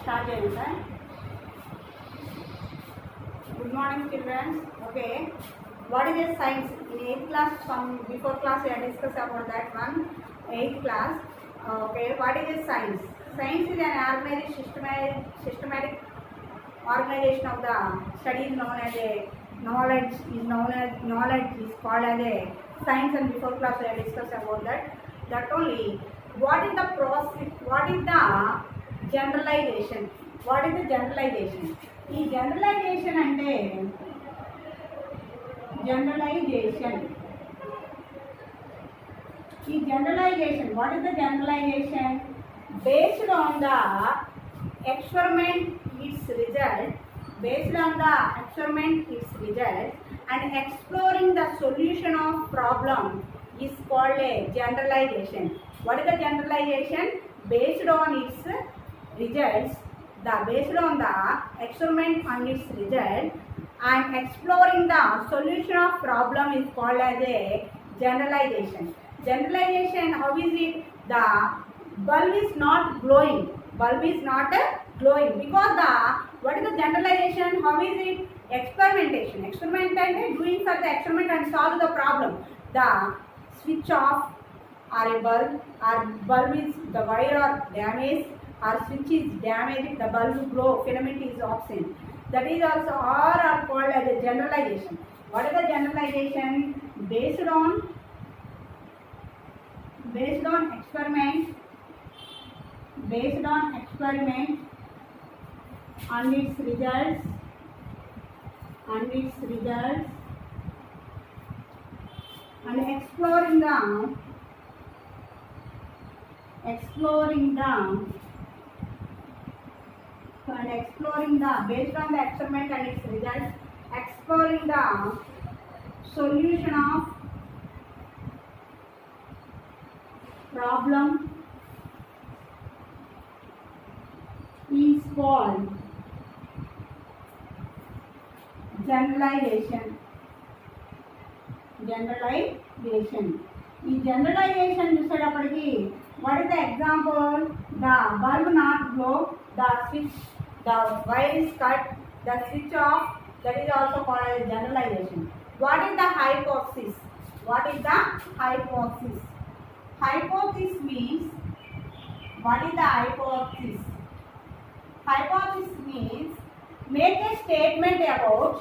Start చేయండి sir. Good morning children. Okay, what is a science? In 8th class, some before class we have discussed about that one. 8th class. Okay, what is a science? Science is an organized systematic organization of the studies known as a knowledge is called as a science, and before class we have discussed about that. That only. What is the process? What is the generalization? What is the generalization? ఈ generalization అంటే what is the generalization? Based on the experiment its result and exploring the solution of problem is called a generalization. What is the generalization? Based on its results, based on the experiment and its result and exploring the solution of problem is called as a generalization. Generalization, how is it? The bulb is not glowing because what is the generalization? How is it? Experimentation. Experiment and doing for the experiment and solve the problem. The switch off or a bulb is the wire or damaged, or switch is damaged, the bulb glow, filament is absent. That is also all are called as a generalization. What is the generalization? Based on experiment and its results and exploring the based on the experiment and its results, exploring the solution of problem is called generalization. ఈ generalization చూసేటప్పటికి what is the example? The bulb not glow, the switch, the wire is cut, the switch off. That is also called as generalization. What is the hypothesis? Hypothesis means, what is the hypothesis? Hypothesis means make a statement about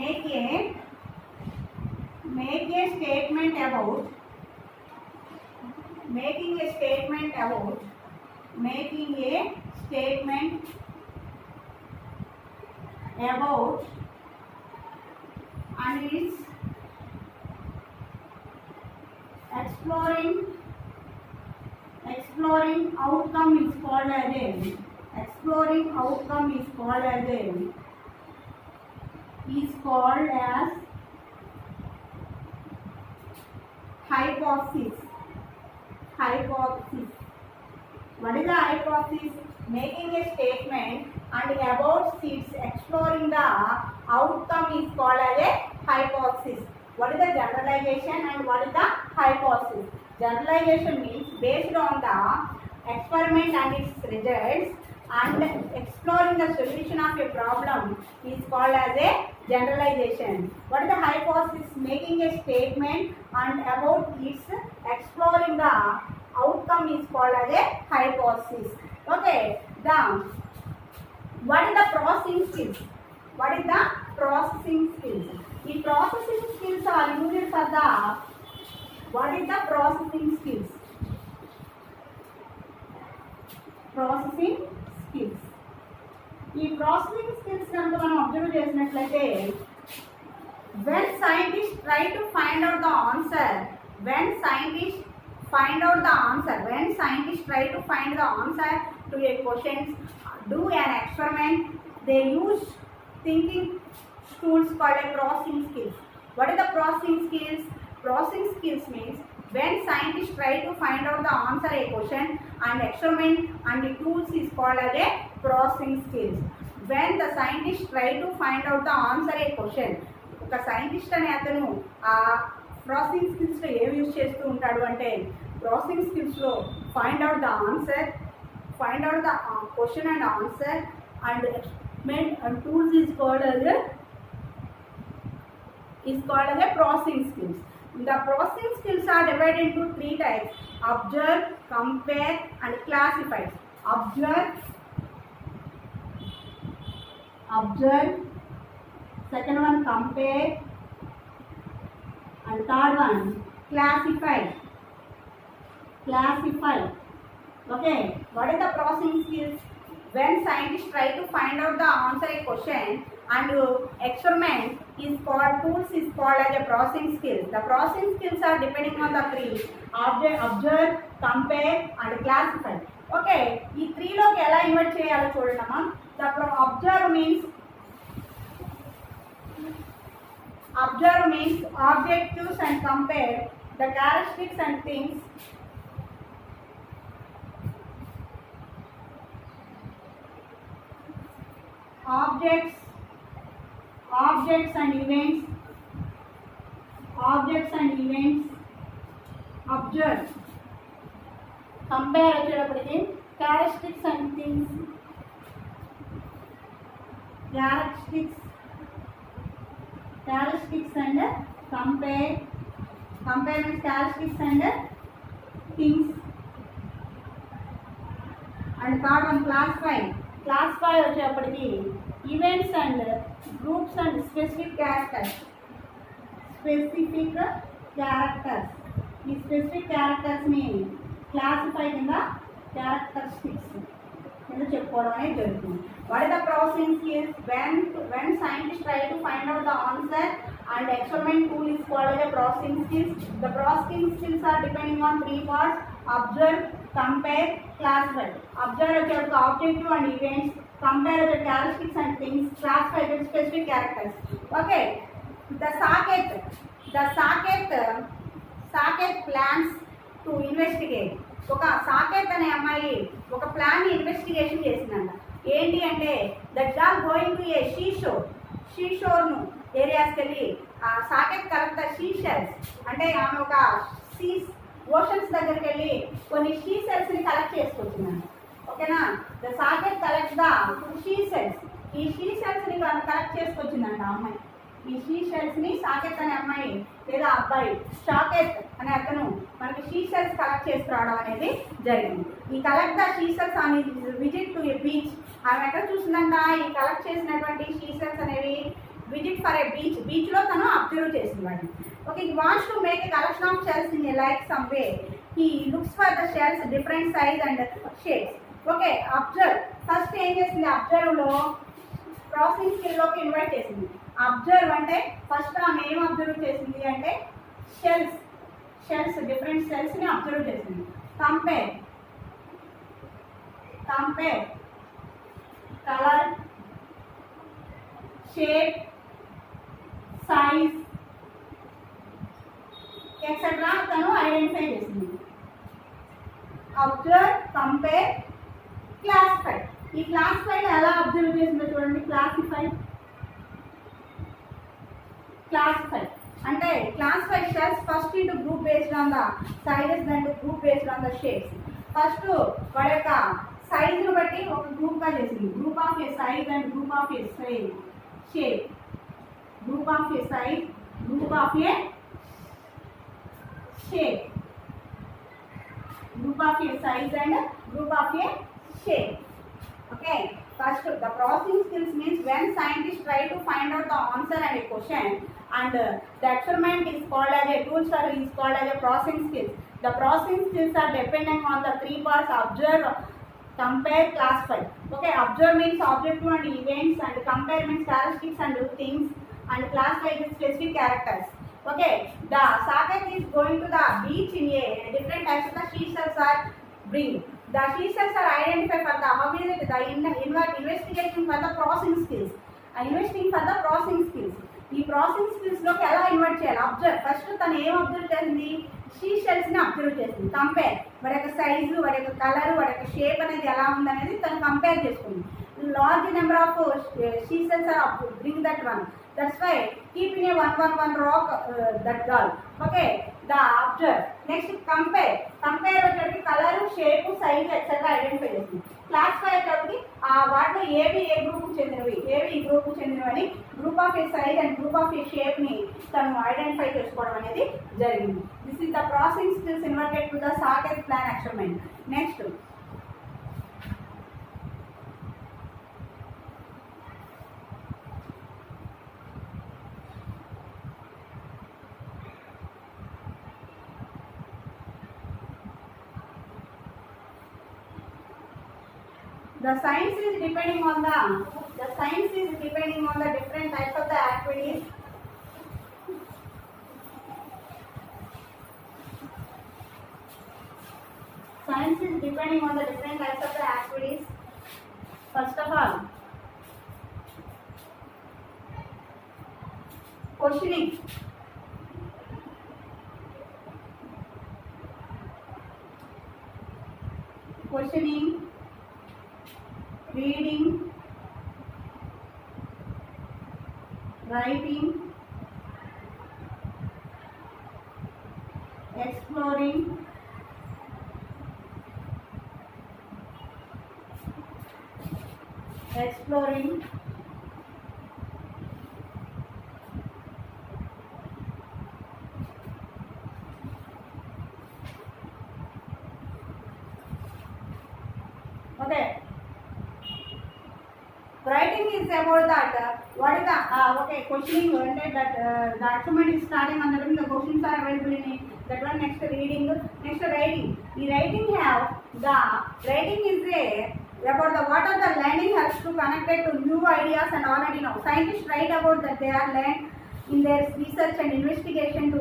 making a statement about and its exploring outcome is called as hypothesis. What is the hypothesis? Making a statement and about its exploring the outcome is called as a hypothesis. What is the generalization and what is the hypothesis? Generalization means based on the experiment and its results and exploring the solution of a problem is called as a generalization. What is the hypothesis? Making a statement and about its exploring the outcome is called as a hypothesis. Okay, now what is the processing skills? The processing skills are used for the, what is the processing skills? ఈ processing skills కనుక మనం observe చేసినట్లయితే when scientists try to find out the answer to a question, do an experiment, they use thinking tools called a processing skills. What is the processing skills? Processing skills means when scientists try to find out the answer a question and experiment and the tools is called as a processing skills. When the scientists try to find out the answer a question, ఒక scientist అనే అతను ఆ processing స్కిల్స్లో ఏమి use చేస్తూ ఉంటాడు అంటే processing స్కిల్స్లో find out the question and answer and experiment and tools is called as a processing skills. The processing skills are divided into three types: observe, compare and classify. Observe, second one compare and third one classify. Okay, what is the processing skills? When scientists try to find out the answer a question and experiment is called, tools is called as a processing skills. The processing skills are depending on the three: observe, compare and classify. Okay, ఈ three లోకి ఎలా invert చేయాలో చూడండి అమ్మా. Observe means objectives and compare the characteristics and things. Objects and events. Observe. Compare వచ్చేటప్పటికి characteristics and things. Characteristics and compare. Compare means characteristics and things. And third one classify. Classify వచ్చేటప్పటికి events and groups and specific characters. ఈ specific characters ని classify కింద characteristics కింద చెప్పుకోవడం అనేది జరుగుతుంది. What is the processing skills? When scientists try to find out the answer and experiment tool is called as a processing skills. The processing skills are depending on three parts: observe, compare, classify. Observe about the objective and events, compare the characteristics and things, classify the specific characters. Okay, the Saket plans to investigate. ఒక సాకేత్ అనే అమ్మాయి ఒక plan investigation చేసిందంట. ఏంటి అంటే that are going to a షోర్ను ఏరియాస్కి వెళ్ళి సాకేత్ కలెక్ట్ ద షీ షెల్స్. అంటే ఆమె ఒక ఓషన్స్ దగ్గరికి వెళ్ళి కొన్ని షీ సెల్స్ని కలెక్ట్ చేసుకొచ్చిందంట. ఓకేనా, ద సాకేత్ కలెక్ట్ ద షీ సెల్స్. ఈ షీ సెల్స్ని కలెక్ట్ చేసుకొచ్చిందంట ఆ అమ్మాయి. ఈ షీ సెల్స్ని సాకేత్ అనే అమ్మాయి లేదా అబ్బాయి షాకేత్ అనే అతను మనకి షీ సెల్స్ కలెక్ట్ చేసుకురావడం అనేది జరిగింది. ఈ కలెక్ట్ ద షీ సెల్స్ అని విజిట్ టు ఏ బీచ్. ఆమె ఎక్కడ చూసిందంట ఈ కలెక్ట్ చేసినటువంటి షీ సెల్స్ అనేవి విజిట్ ఫర్ ఏ బీచ్లో తను అబ్జర్వ్ చేసింది వాటిని. ఓకే, ఈ wants to make a collection of shells in a like some way. He looks for the shells different size and shapes. Okay, observe first ఏం చేసింది, అబ్జర్వ్లో processing స్కిల్లోకి invite చేసింది. Observe అంటే first ఆమె ఏం అబ్జర్వ్ చేసింది అంటే షెల్స్ డిఫరెంట్ షెల్స్ని అబ్జర్వ్ చేసింది. Compare colour, shape, size etcetera తను ఐడెంటిఫై చేసింది. Observe, compare, classify. ఈ క్లాసిఫైలో ఎలా అబ్జర్వ్ చేసిందో చూడండి. క్లాసిఫై అంటే classify shells first into group based on the sizes and group based on the shapes. First వాడి యొక్క సైజును బట్టి ఒక గ్రూప్గా చేసింది. Group of a size and group of A shape. Group of a size, group of A shape. Group of a size and group of a shape. Okay, first the processing skills means when scientists try to find out the answer and a question and the experiment is called as a tools or is called as a processing skills. The processing skills are dependent on the three parts: observe, compare, classify. Okay, observe means objective and events and compare means characteristics and things and classify with specific characters. Okay, the Saket is going to the beach in a different types of the she shells are bring. The she shells are identified for the how is it the investigation for the processing skills. Investing for the processing skills. ఈ processing skills లోకి ఎలా invert చేయాలి? Observe first తను ఏం observe చేసింది? She షెల్స్ని observe చేసింది. Compare వాడి యొక్క సైజు, వాడి యొక్క కలర్, వాడి యొక్క షేప్ అనేది ఎలా ఉందనేది తను కంపేర్ చేసుకుంది. Large number of sea shells are bring that one. That's why keeping a 1 rock that girl. Okay, the observe. Next compare. Compare వచ్చేసి colour, shape, size etcetera identify చేస్తుంది. క్లాసిఫై అయ్యేటప్పటికి వాటిలో ఏవి ఏ గ్రూప్కి చెందినవి, ఏవి ఈ గ్రూప్కి చెందినవి అని group of a size and group of a షేప్ని తను ఐడెంటిఫై చేసుకోవడం అనేది జరిగింది. This is the processing skills inverted to the socket plan experiment. Next the science is depending on the different types of the activities. Science is depending on the different types of the activities. First of all, questioning. Reading, writing, exploring, okay. Writing is about that. What is the questioning? That the assignment is starting on the questions are available in that one. Next reading, next writing. The writing is about the what are the learning helps to connect it to new ideas and already know. Scientists write about that they are learned in their research and investigation to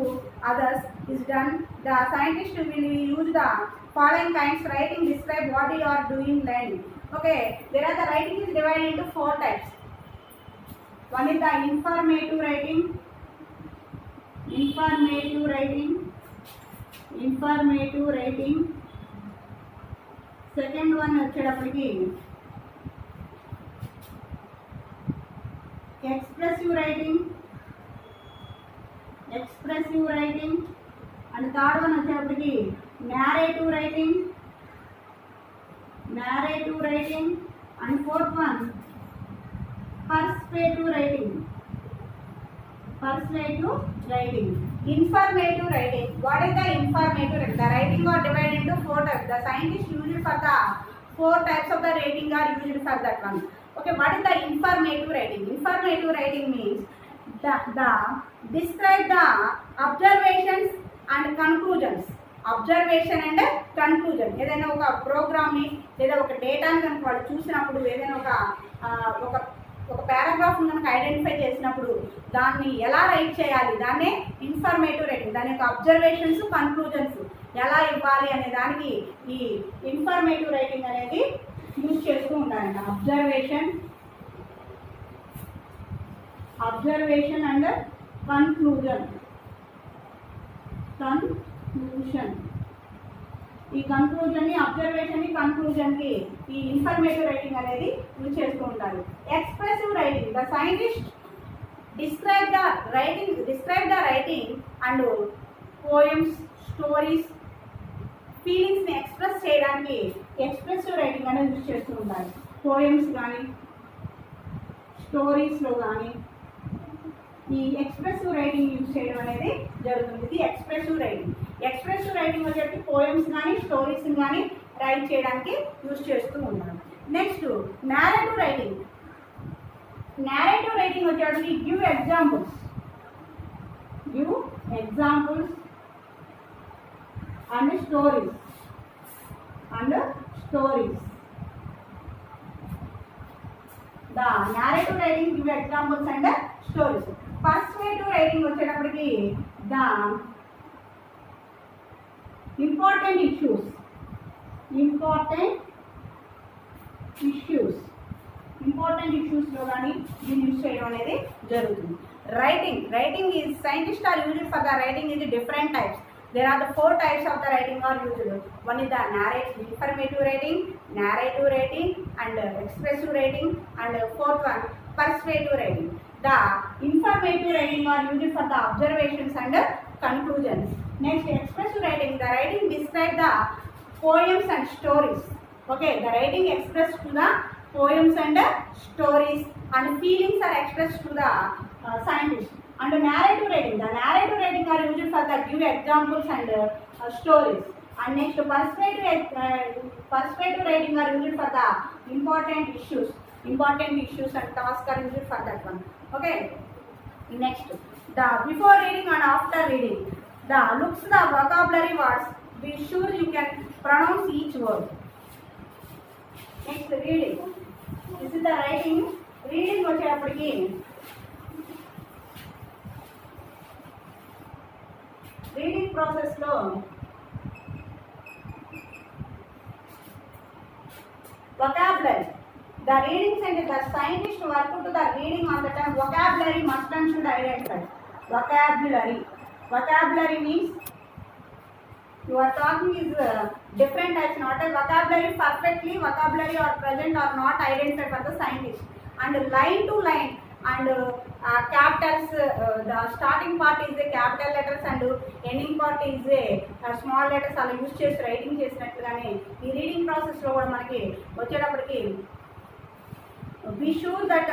others is done. The scientists will use the following kinds. Writing describe what you are doing learning. Okay, there are the writing is divided into 4 types. One is the informative writing. Second one వచ్చేటప్పటికి expressive writing and third one వచ్చేటప్పటికి narrative writing and fourth one persuasive writing. Informative writing. What is the informative writing? The writing are divided into 4 types. The scientists use it for the 4 types of the writing are used for that one. Okay, what is the informative writing? Informative writing means the describe the observations and conclusions. Observation and conclusion. ఏదైనా ఒక ప్రోగ్రామ్ని లేదా ఒక డేటాని కనుక వాళ్ళు చూసినప్పుడు ఏదైనా ఒక పారాగ్రాఫ్ని కనుక ఐడెంటిఫై చేసినప్పుడు దాన్ని ఎలా రైట్ చేయాలి, దాన్నే ఇన్ఫర్మేటివ్ రైటింగ్. దాని యొక్క అబ్జర్వేషన్స్ కన్క్లూజన్స్ ఎలా ఇవ్వాలి అనే దానికి ఈ ఇన్ఫర్మేటివ్ రైటింగ్ అనేది యూజ్ చేస్తూ ఉంటారంట. Observation and conclusion. ఈ కన్క్లూజన్ని అబ్జర్వేషన్ని కన్క్లూజన్కి ఈ ఇన్ఫర్మేటివ్ రైటింగ్ అనేది యూజ్ చేస్తూ ఉంటారు. Expressive writing. The scientist describe the writing and poems, stories, ఫీలింగ్స్ని ఎక్స్ప్రెస్ చేయడానికి ఎక్స్ప్రెసివ్ రైటింగ్ అనేది యూజ్ చేస్తూ ఉంటారు. పోయమ్స్ కానీ స్టోరీస్లో కానీ ఈ ఎక్స్ప్రెసివ్ రైటింగ్ యూజ్ చేయడం అనేది జరుగుతుంది. ఇది ఎక్స్ప్రెసివ్ రైటింగ్ వచ్చేసి పోయమ్స్ కానీ స్టోరీస్ని కానీ రైట్ చేయడానికి యూజ్ చేస్తూ ఉంటారు. నెక్స్ట్ నారేటివ్ రైటింగ్ వచ్చేటికి give examples and stories the narrative writing give examples and stories. Persuasive writing వచ్చేటప్పటికి ద ఇంపార్టెంట్ ఇష్యూస్లో కానీ దీన్ని యూజ్ చేయడం అనేది జరుగుతుంది. Writing is scientist are used for the writing is different types. There are the 4 types of the writing are used. One is the informative writing, narrative writing and expressive writing, and fourth one persuasive writing. The informative writing are used for the observations and conclusions. Next, expressive writing. The writing describe the poems and stories. Okay, the writing expressed to the poems and stories, and feelings are expressed to the scientists. And narrative writing, the narrative writing are used for the give examples and stories. And next, perspective writing are used for the important issues and tasks are used for that one. Okay, next, the before reading and after reading, the looks the vocabulary words, be sure you can pronounce each word. Next, reading, this is the writing. Reading వచ్చేటప్పటికి reading ప్రాసెస్లో vocabulary, the reading sentence, the scientist work to the reading on the term vocabulary must and should identify. Vocabulary means you are talking is different types, not a vocabulary perfectly, vocabulary or present or not identified for the scientist. And line to line and capitals, the starting part is a capital letters and ending part is a small letters అలా use చేసి writing చేసినట్లుగానే ఈ reading ప్రాసెస్లో కూడా మనకి వచ్చేటప్పటికి be sure that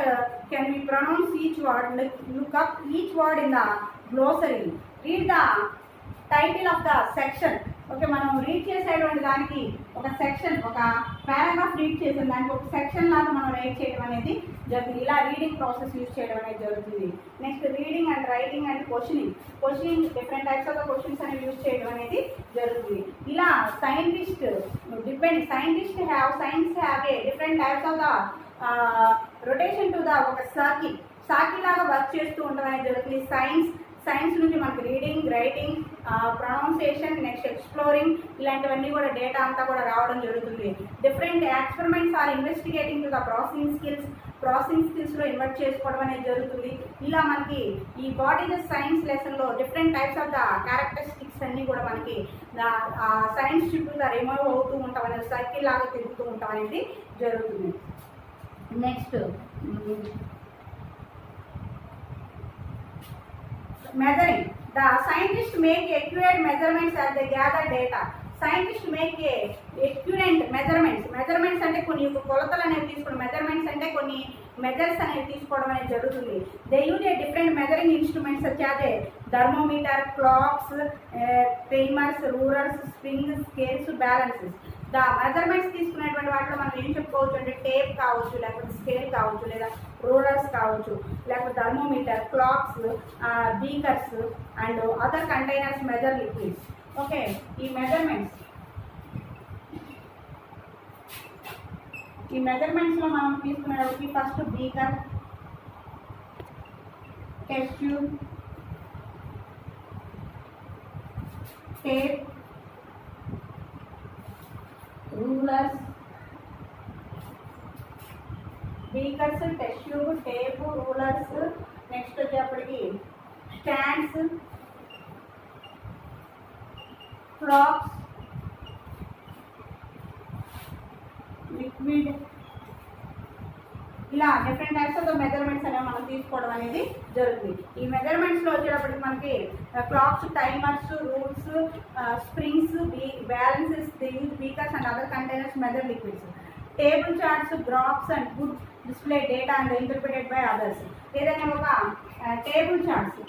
can we pronounce each word, look up each word in the glossary, read the title of the section. Okay, మనం read చేసేటువంటి దానికి ఒక సెక్షన్, ఒక పారాగ్రాఫ్ రీడ్ చేసిన దానికి ఒక సెక్షన్ లాగా మనం రైట్ చేయడం అనేది జరుగుతుంది. ఇలా రీడింగ్ ప్రాసెస్ యూజ్ చేయడం అనేది జరుగుతుంది. Next, reading and writing and questioning different types of the questions అనేవి యూజ్ చేయడం అనేది జరుగుతుంది. ఇలా scientist have a different types of the rotation to the ఒక సర్కిల్ లాగా వర్క్ చేస్తూ ఉండడం అనేది జరుగుతుంది. సైన్స్ నుంచి మనకి reading, writing, pronunciation, next exploring, ఇలాంటివన్నీ కూడా డేటా అంతా కూడా రావడం జరుగుతుంది. Different experiments are investigating to the processing స్కిల్స్లో ఇన్వెస్ట్ చేసుకోవడం అనేది జరుగుతుంది. ఇలా మనకి ఈ వాట్ ఈస్ ద సైన్స్ లెసన్లో different types of the characteristics అన్నీ కూడా మనకి సైన్స్ చుట్టూ రిమూవ్ అవుతూ ఉంటాం అనేది, సర్కిల్ లాగా తిరుగుతూ ఉంటాం అనేది జరుగుతుంది. Next, measuring, the scientists make accurate measurements as they gather data. Scientists make accurate measurements అంటే కొన్ని కొలతలు అనేవి తీసుకోవడం, మెజర్మెంట్స్ అంటే కొన్ని మెజర్స్ అనేవి తీసుకోవడం అనేది జరుగుతుంది. They use a different measuring instruments such as thermometer, clocks, timers, rulers, springs, scales, balances. The measurements తీసుకునేటువంటి వాటిలో మనం ఏం చెప్పుకోవచ్చు అంటే టేప్ కావచ్చు, లేకపోతే స్కేల్ కావచ్చు, లేదా రూలర్స్ కావచ్చు, లేకపోతే thermometer, clocks, beakers and other containers measure liquids. Okay, ఈ మెజర్మెంట్స్లో మనం తీసుకునేటప్పటికి first beaker, test tube, tape, rulers, beakers, test tube, tape, rulers, next వచ్చేప్పటికి స్టాండ్స్, ఫ్లాక్స్, లిక్విడ్, ఇలా డిఫరెంట్ టైప్స్ ఆఫ్ మెజర్మెంట్స్ అనేవి మనం తీసుకోవడం అనేది జరుగుతుంది. ఈ మెజర్మెంట్స్లో వచ్చేటప్పటికి మనకి clocks, timers, rules, springs, balances, beakers and other containers measure liquids. Table charts, graphs and good display data and interpreted by others. ఏదైనా ఒక టేబుల్ చార్ట్స్,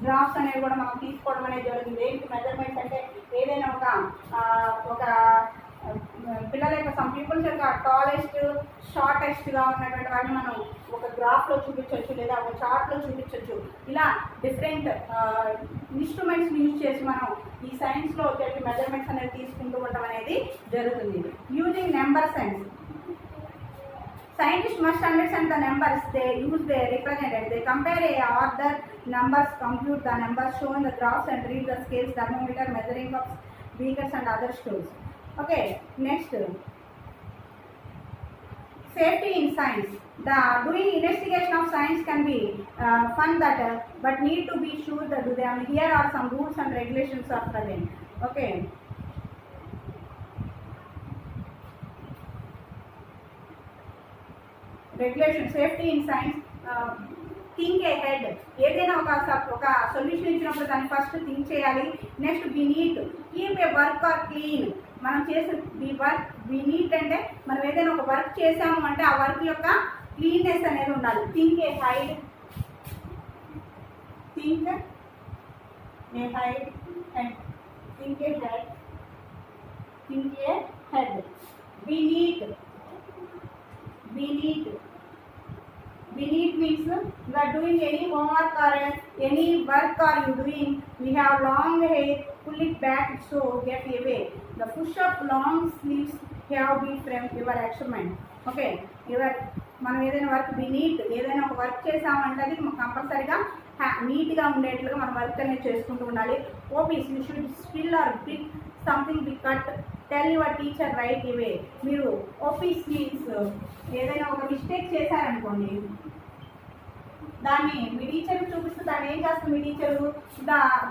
గ్రాఫ్స్ అనేవి కూడా మనం తీసుకోవడం అనేది జరుగుతుంది. ఏంటి మెజర్మెంట్స్ అంటే ఏదైనా ఒక పిల్లల యొక్క సమ్ పీపుల్స్ యొక్క టాలెస్ట్, షార్టెస్ట్గా ఉన్నటువంటి వాటిని మనం ఒక గ్రాఫ్లో చూపించవచ్చు, లేదా ఒక చార్ట్లో చూపించవచ్చు. ఇలా డిఫరెంట్ ఇన్స్ట్రుమెంట్స్ యూజ్ చేసి మనం ఈ సైన్స్లో వచ్చేటి మెజర్మెంట్స్ అనేది తీసుకుంటూ ఉండడం అనేది జరుగుతుంది. Using number science, scientists must understand the numbers they use, they represented. They compare a order numbers, compute the numbers shown in the graphs and read the scales, thermometer, measuring cups, beakers and other tools. Okay, next, safety in science. The doing investigation of science can be fun, that but need to be sure that here are some rules and regulations are present. Okay. Regulation, safety in science, think ahead. ఏదైనా ఒక solution ఇచ్చినప్పుడు దాన్ని first think చేయాలి. Next be neat, keep a work are clean. మనం చేసే be neat అంటే మనం ఏదైనా ఒక వర్క్ చేసాము అంటే ఆ వర్క్ యొక్క క్లీన్నెస్ అనేది ఉండాలి. Think A hide and think a head. Be neat means you are doing any homework or any work are you doing, we have long hair, pull it back so get away. The push up long sleeves have been from your achievement. Okay, మనం ఏదైనా work B neat, ఏదైనా ఒక work చేసామంటే అది కంపల్సరీగా నీట్గా ఉండేట్లుగా మనం work అనేది చేసుకుంటూ ఉండాలి. Oops you should still are big something be cut, tell your teacher right away. మీరు ఓపీస్ మీన్స్ ఏదైనా ఒక మిస్టేక్ చేశారనుకోండి, దాన్ని మీ టీచర్కి చూపిస్తే దాన్ని ఏం చేస్తుంది మీ టీచరు,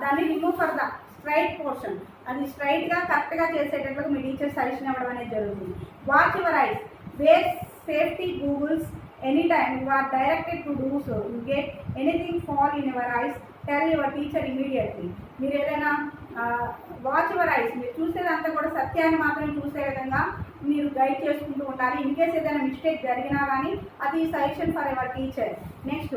దాన్ని remove for the straight portion, అది స్ట్రైట్గా కరెక్ట్గా చేసేటట్లుగా మీ టీచర్ సజెషన్ ఇవ్వడం అనేది జరుగుతుంది. Watch your eyes, wear safety goggles anytime you are directed to do so. You get anything fall in your eyes, tell your teacher immediately. మీరు ఏదైనా watch your ice, మీరు చూసేదంతా కూడా సత్యాన్ని మాత్రం చూసే విధంగా మీరు గైడ్ చేసుకుంటూ ఉండాలి. ఇన్ కేస్ ఏదైనా మిస్టేక్ జరిగినా కానీ అది suggestion for your teacher. Next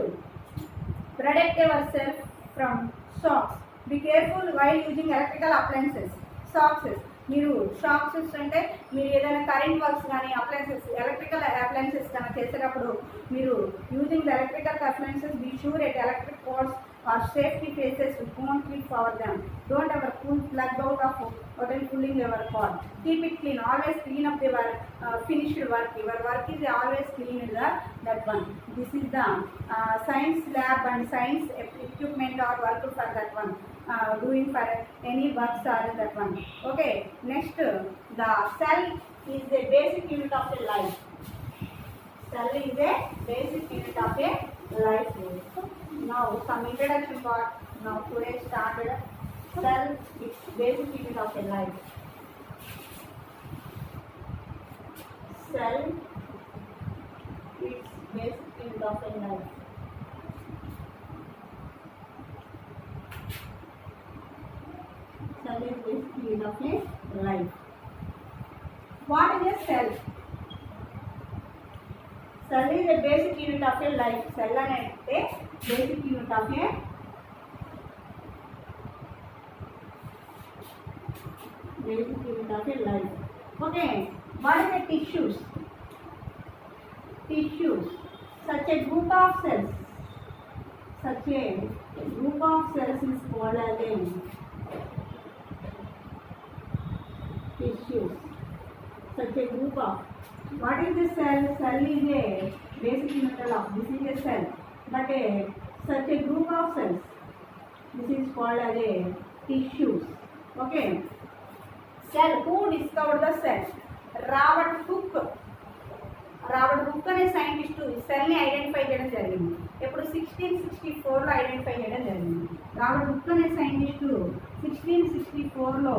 protect yourself from shocks, be careful while using electrical appliances. Shocks, మీరు షాక్స్ అంటే మీరు ఏదైనా కరెంట్ వర్క్స్ కానీ అప్లయన్సెస్, ఎలక్ట్రికల్ అప్లయన్సెస్ కానీ చేసేటప్పుడు మీరు using the electrical appliances be sure at electric cords are safety faces won't keep for them. Don't ever pull plug out of hotel pulling your cord. Keep it clean, always clean up your finished work. Your work is always clean in that one. This is the science lab and science equipment or work for that one. Doing for any works are that one. Okay, next the cell is the basic unit of a life. Cell is a basic unit of a life. Now some introduction part. Now today started cell is basic unit of a life. Cell is basic unit of a life. Cell is basic unit of a life. What is a cell? Cell is a basic unit of a life. Cell అంటే basic unit of a life. Okay, what is the tissues? Tissues, such a group of cells is called as a tissues. Such a group of, what is the cell? Cell is a basic unit of, this is a cell, but such a group of cells, this is called as a tissues. Okay, cell, who discovered the cell? Robert Hooke అనే scientist సెల్ని identify చేయడం జరిగింది. ఎప్పుడు 1664లో identify చేయడం జరిగింది. Robert Hooke అనే scientist 1664లో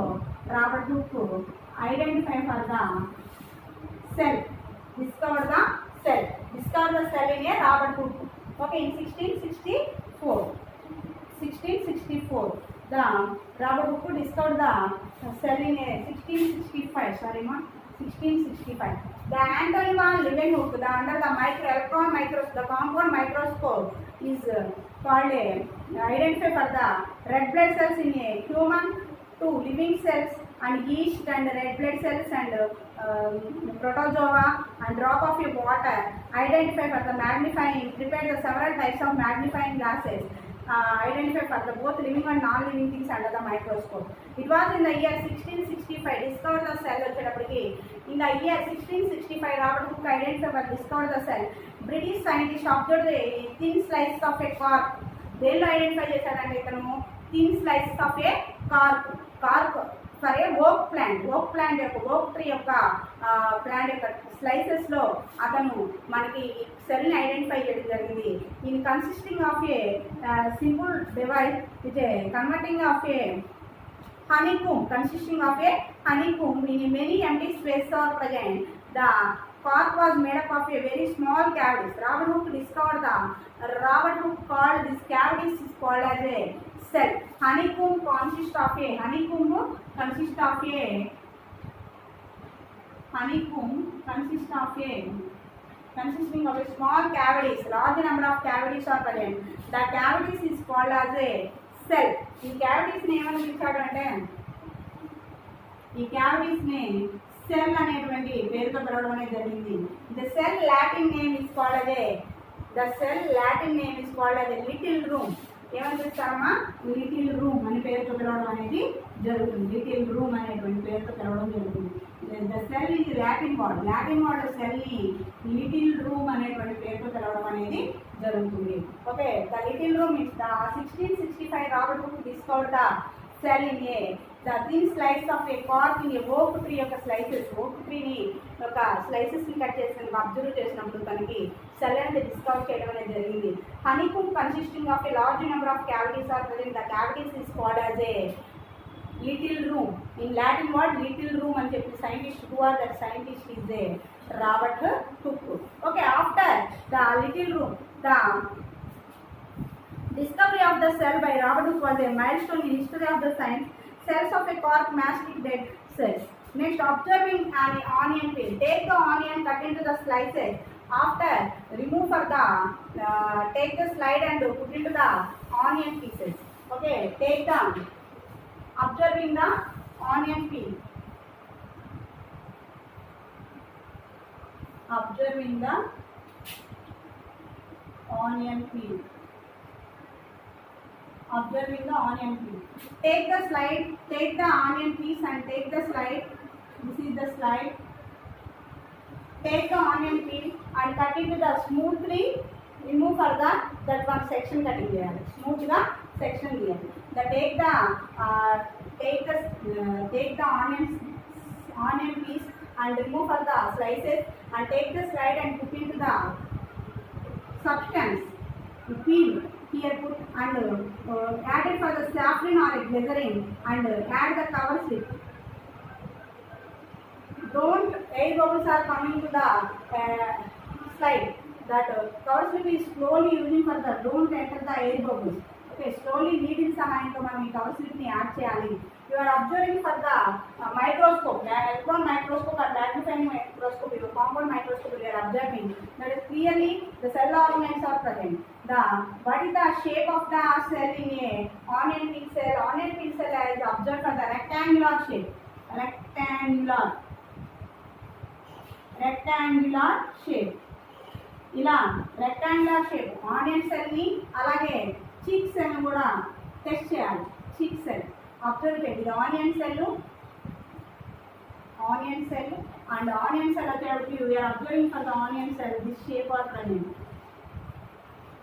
Robert Hooke identify for the cell, discover the cell in a Robert Hooke. Okay, in 1664 the Robert Hooke discovered the cell in 1665. The Anton van Leeuwenhoek, under the electron microscope, the compound microscope is called identify for the red blood cells in a human, 2 living cells and yeast and red blood cells and protozoa and drop of a water. Identify for the magnifying, prepare the several types of magnifying glasses. Identify for the both living and non-living things under the microscope. It was in the year 1665 discovered the cell. In the year 1665 Robert Hooke identified and discovered the cell. British scientists observed the thin slices of a cork. They identify చేశారంటే ఇతను thin slices of a cork for a oak plant యొక్క oak tree యొక్క plant యొక్క స్లైసెస్లో అతను మనకి సెల్ని identify చేయడం జరిగింది. In consisting of A simple device with a converting of A honeycomb, consisting of a honeycomb in many empty spaces are present. The cork was made up of a very small cavities. Robert Hooke called these cavities is called called as a cell. Honeycomb consists of a consisting of a small cavities. Large number of cavities are present. The cavities is called as a cell. ఈ cavities ని ఏమని పిలిచాడంటే ఈ cavities ని cell అనేటువంటి పేరుతో పిలవడం అనేది జరిగింది. The cell Latin name is called as a little room. ఏమని పిలుస్తారమ్మా? లిటిల్ రూమ్ అని పేరుతో పిలవడం అనేది జరుగుతుంది. లిటిల్ రూమ్ అనేటువంటి పేరుతో పిలవడం జరుగుతుంది. ద సెల్ ఇది లాటిన్ వర్డ్ సెల్ని లిటిల్ రూమ్ అనేటువంటి పేరుతో పిలవడం అనేది జరుగుతుంది. Okay, the little room is the 1665 Robert hook discovered the cell in A the thin slice of A cork in a ఓక్ ట్రీ యొక్క ఓక్ ట్రీని ఒక స్లైసెస్ని కట్ చేసి అబ్జర్వ్ చేసినప్పుడు తనకి సెల్ అనేది డిస్కవర్ చేయడం అనేది జరిగింది. Honeycomb consisting of a large number of cavities are present. The cavities is called as a little room. In Latin word little room అని చెప్పి scientist who are that scientist is a Robert Hooke. Okay, after the little room the discovery of the cell by Robert Hooke was a milestone in history of the science. Cells of a cork mastic dead cells. Next, observing an onion peel. Take the onion, cut into the slices. After, remove for the take the slide and put into the onion pieces. Okay, take the observing the onion peel. Observing the onion peel. Observing the onion peel. Take the slide, take the onion piece and take the slide. This is the slide. Take the onion peel and cut it to the smoothly. Remove for that one section cutting here. Smooth the section here. Take the onion piece and remove for the slices and take the slide and put into the substance. Peel. Here put and add it for the saffron or glycerin and add the cover slip. Don't air bubbles are coming to the slide. That cover slip is slowly using for the don't enter the air bubbles. Okay, slowly needle సహాయంతో మనం ఈ cover slip ని add చేయాలి. You are observing for the microscope, electron microscope or magnifying microscope, your compound microscope you are observing. That is clearly the cell organelles are present. What is the shape of the cell in a onion peel cell? Onion peel cell is observed for the rectangular shape. Rectangular shape. ఇలా rectangular shape onion సెల్ని అలాగే cheek cell కూడా test చేయాలి. Cheek cell observe చేయండి. Onion cell and onion cell వచ్చేటప్పుడు we are observing for the onion cell this shape are present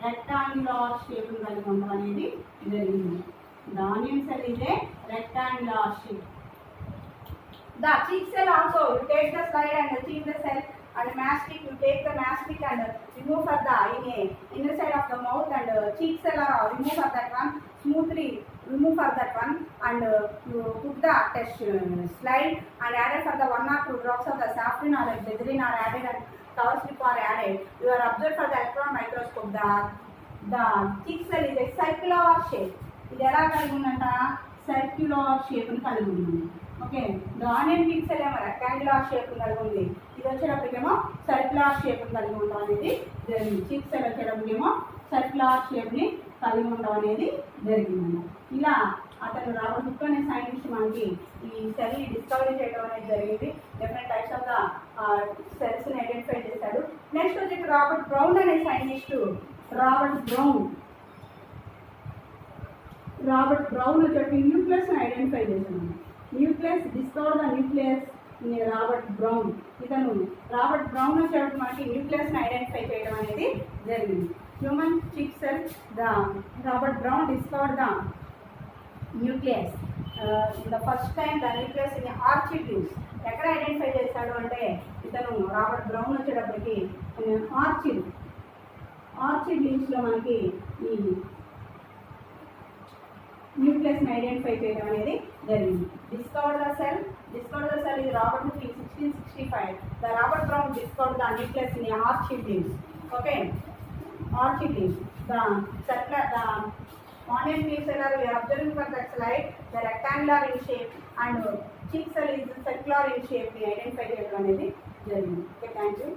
rectangular shape కలిగి ఉండడం అనేది జరిగింది. The onion cell is a rectangular shape. The cheek cell also you take the slide and cheek the cell and mastic, you take the mastic and remove for the inner side of the mouth and cheek cell or remove for that one, smoothly remove for that one and you put the test slide and added for the 1 or 2 drops of the saffron or glycerin are added and cover slip are added. You are observed for the electron microscope. The cheek cell is a circular shape. ఇది ఎలా కలిగి ఉందంట? Circular shape ని కలిగి ఉంది. Okay, the onion peel cell ఏమో rectangular shape కలిగి ఉంది. ఇది వచ్చేటప్పటికేమో సర్క్యులర్ షేప్ కలిగి ఉండడం అనేది జరిగింది. చీక్ సెల్ వచ్చేటప్పటికేమో సర్క్యులర్ షేప్ని కలిగి ఉండడం అనేది జరిగిందన్నమాట. ఇలా అతను రాబర్ట్ హుక్ అనే సైంటిస్ట్ మనకి ఈ సెల్ని డిస్కవరీ చేయడం అనేది జరిగింది. డిఫరెంట్ టైప్స్ ఆఫ్ ద సెల్స్ని ఐడెంటిఫై చేశాడు. నెక్స్ట్ వచ్చి రాబర్ట్ బ్రౌన్ అనే సైంటిస్టు రాబర్ట్ బ్రౌన్ వచ్చి న్యూక్లియస్ని ఐడెంటిఫై చేశాడు. Nucleus discover the nucleus Robert Brown. ఇతను రాబర్ట్ బ్రౌన్ వచ్చేటప్పుడు మనకి న్యూక్లియస్ని ఐడెంటిఫై చేయడం అనేది జరిగింది. Human cheek cell Robert Brown discover the nucleus the first time the nucleus in orchid leaves. ఎక్కడ ఐడెంటిఫై చేశాడు అంటే ఇతను రాబర్ట్ బ్రౌన్ వచ్చేటప్పటికి ఆర్చిడ్ లీవ్స్లో మనకి ఈ న్యూక్లియస్ని ఐడెంటిఫై చేయడం అనేది జరిగింది. Discover the cell is Robert Hooke in 1665. The Robert Brown discovered the nucleus in orchid leaves. Okay, orchid leaves. The Onion peel cell are, we are observing from that slide, the rectangular in shape and chick cell is circular in shape. We identify చేయడం అనేది జరిగింది. Okay, thank you.